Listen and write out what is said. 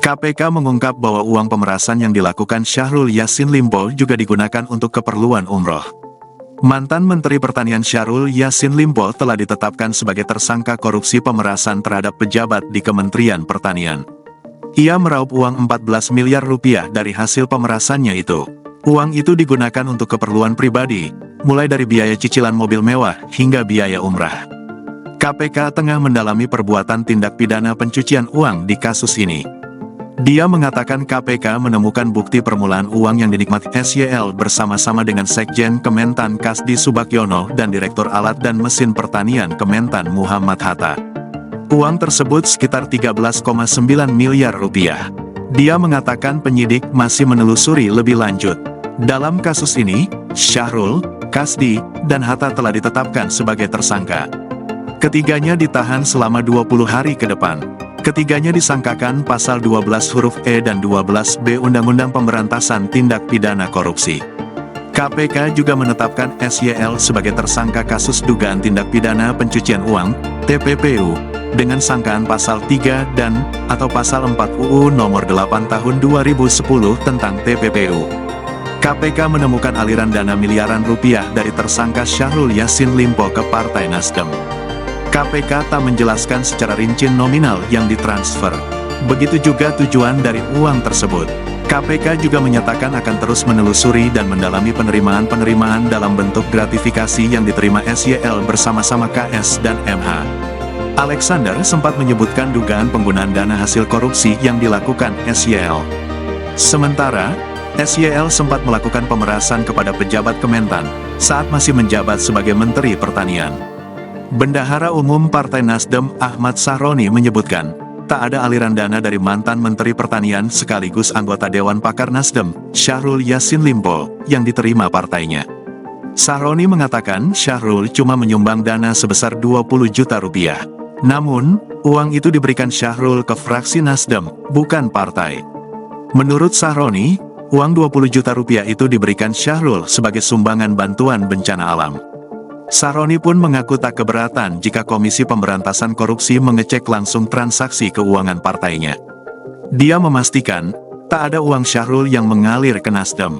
KPK mengungkap bahwa uang pemerasan yang dilakukan Syahrul Yassin Limpo juga digunakan untuk keperluan umroh. Mantan Menteri Pertanian Syahrul Yassin Limpo telah ditetapkan sebagai tersangka korupsi pemerasan terhadap pejabat di Kementerian Pertanian. Ia meraup uang 14 miliar rupiah dari hasil pemerasannya itu. Uang itu digunakan untuk keperluan pribadi, mulai dari biaya cicilan mobil mewah hingga biaya umrah. KPK tengah mendalami perbuatan tindak pidana pencucian uang di kasus ini. Dia mengatakan KPK menemukan bukti permulaan uang yang dinikmati SYL bersama-sama dengan Sekjen Kementan Kasdi Subagiono dan Direktur Alat dan Mesin Pertanian Kementan Muhammad Hatta. Uang tersebut sekitar 13,9 miliar rupiah. Dia mengatakan penyidik masih menelusuri lebih lanjut. Dalam kasus ini, Syahrul, Kasdi, dan Hatta telah ditetapkan sebagai tersangka. Ketiganya ditahan selama 20 hari ke depan. Ketiganya disangkakan pasal 12 huruf E dan 12B Undang-Undang Pemberantasan Tindak Pidana Korupsi. KPK juga menetapkan SYL sebagai tersangka kasus dugaan tindak pidana pencucian uang, TPPU, dengan sangkaan pasal 3 dan/atau pasal 4 UU Nomor 8 Tahun 2010 tentang TPPU. KPK menemukan aliran dana miliaran rupiah dari tersangka Syahrul Yassin Limpo ke Partai Nasdem. KPK tak menjelaskan secara rinci nominal yang ditransfer. Begitu juga tujuan dari uang tersebut. KPK juga menyatakan akan terus menelusuri dan mendalami penerimaan-penerimaan dalam bentuk gratifikasi yang diterima SYL bersama-sama KS dan MH. Alexander sempat menyebutkan dugaan penggunaan dana hasil korupsi yang dilakukan SYL. Sementara, SYL sempat melakukan pemerasan kepada pejabat Kementan saat masih menjabat sebagai Menteri Pertanian. Bendahara Umum Partai Nasdem Ahmad Sahroni menyebutkan, tak ada aliran dana dari mantan Menteri Pertanian sekaligus anggota Dewan Pakar Nasdem, Syahrul Yassin Limpo, yang diterima partainya. Sahroni mengatakan Syahrul cuma menyumbang dana sebesar 20 juta rupiah. Namun, uang itu diberikan Syahrul ke fraksi Nasdem, bukan partai. Menurut Sahroni, uang 20 juta rupiah itu diberikan Syahrul sebagai sumbangan bantuan bencana alam. Sahroni pun mengaku tak keberatan jika Komisi Pemberantasan Korupsi mengecek langsung transaksi keuangan partainya. Dia memastikan, tak ada uang Syahrul yang mengalir ke Nasdem.